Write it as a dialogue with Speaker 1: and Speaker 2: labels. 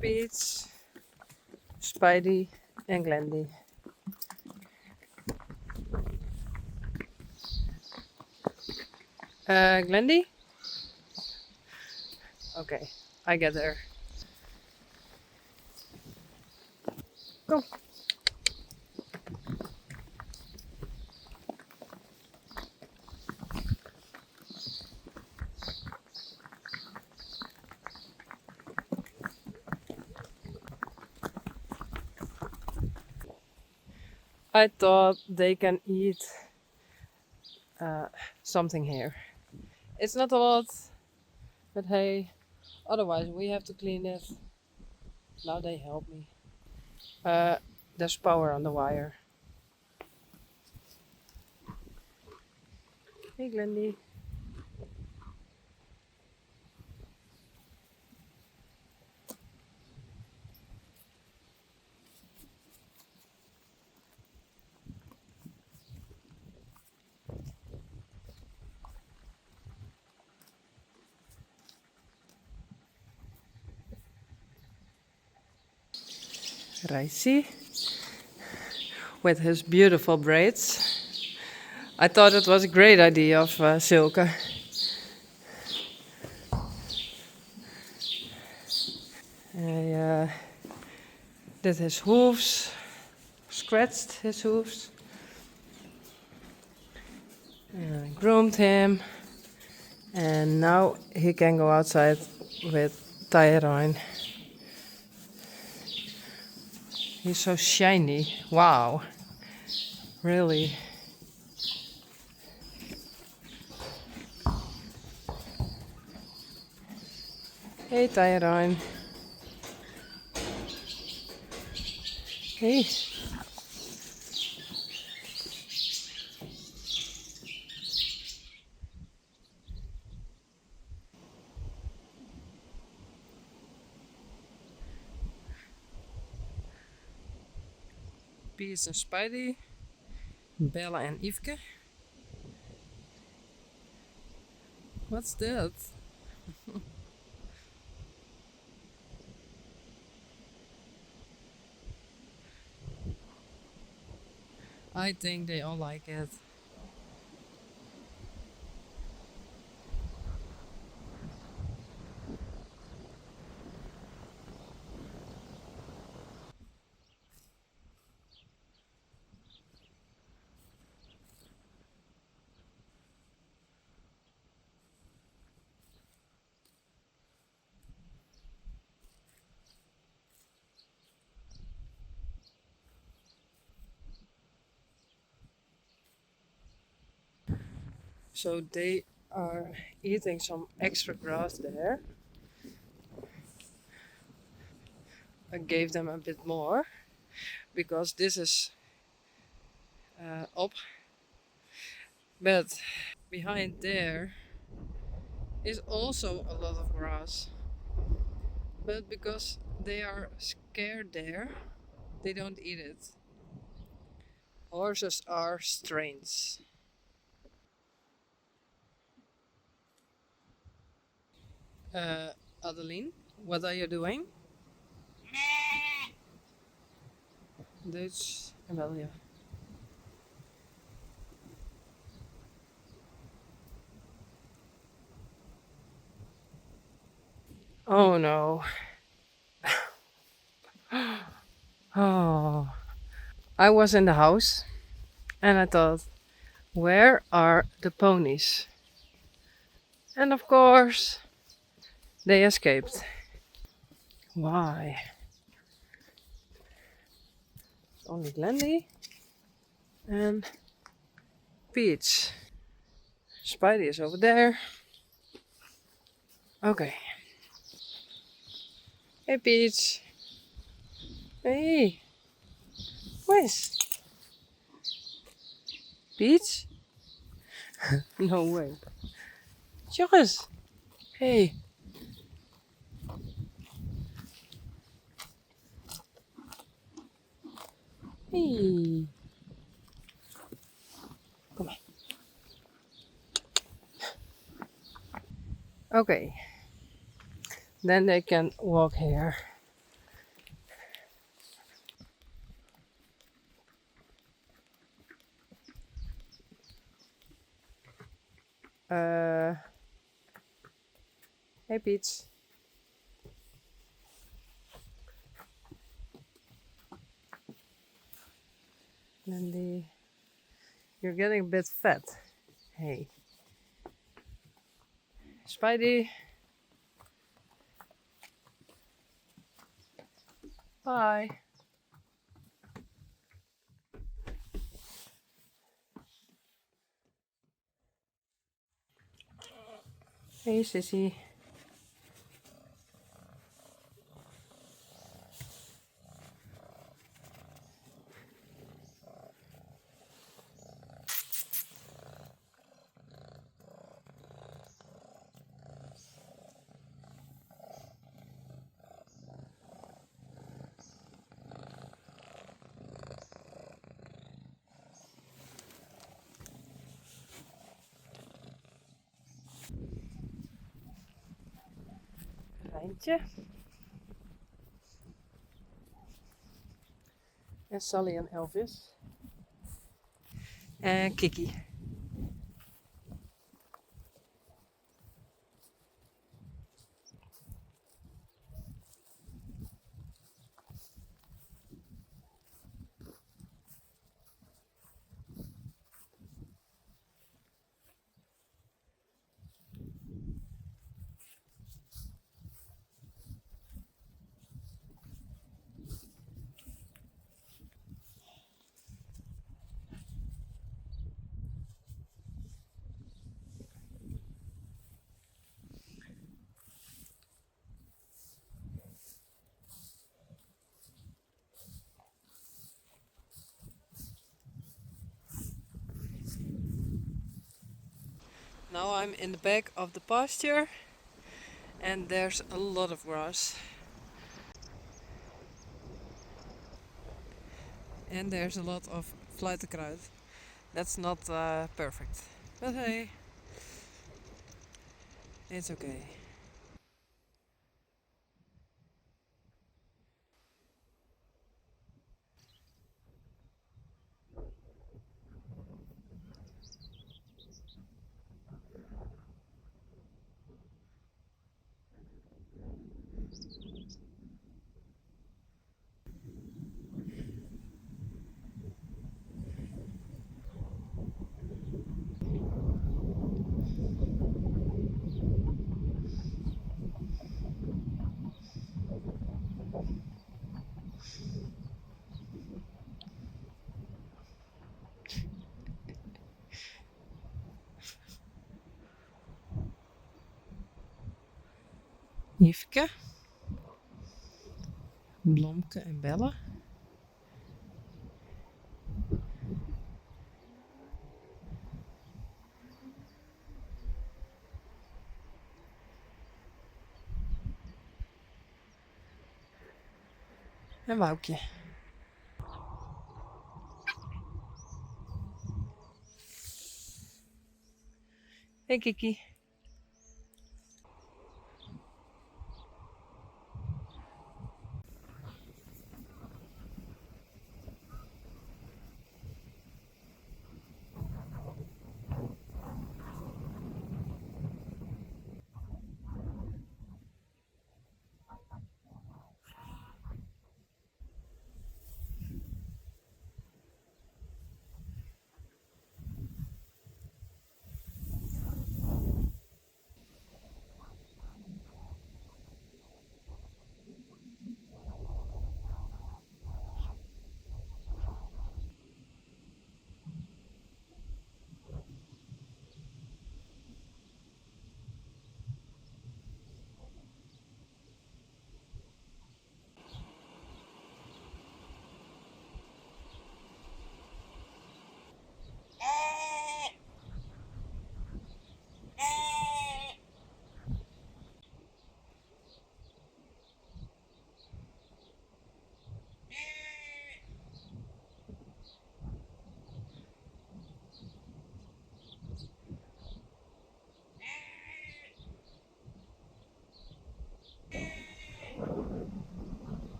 Speaker 1: Peach, Spidey, and Glendy. Glendy? Okay, I get there. Kom. I thought they can eat uh, something here. It's not a lot, but hey, otherwise we have to clean it. Now they help me. Uh, there's power on the wire. Hey, Glendy. Raisi with his beautiful braids. I thought it was a great idea of Silke. Hij did his hooves, scratched his hooves, groomed him, and now he can go outside with Tyroin. He's so shiny. Wow. Really. Hey, Tyroin. Hey. Peace and Spidey, Bella and Yveske. What's that? I think they all like it. So they are eating some extra grass there. I gave them a bit more because this is up, but behind there is also a lot of grass. But because they are scared there, they don't eat it. Horses are strange. Adeline, what are you doing? Dutch Amelia. Oh no. Oh. I was in the house and I thought, where are the ponies? And of course, they escaped. Why? Only Glendy and Peach. Spidey is over there. Okay. Hey, Peach. Hey. Where's Peach? No way. Jongens. Hey. Hey. Kom maar. Okay. Then they can walk here. Hey Peach. Lindy, you're getting a bit fat. Hey. Spidey. Bye. Hey Sissy. Rijntje. En Sally en Elvis. En Kiki. Now I'm in the back of the pasture and there's a lot of grass. And there's a lot of fluitenkruid. That's not perfect. But hey, it's okay. Yveske, Blomke en Belle. En Woukje. Hey Kiki.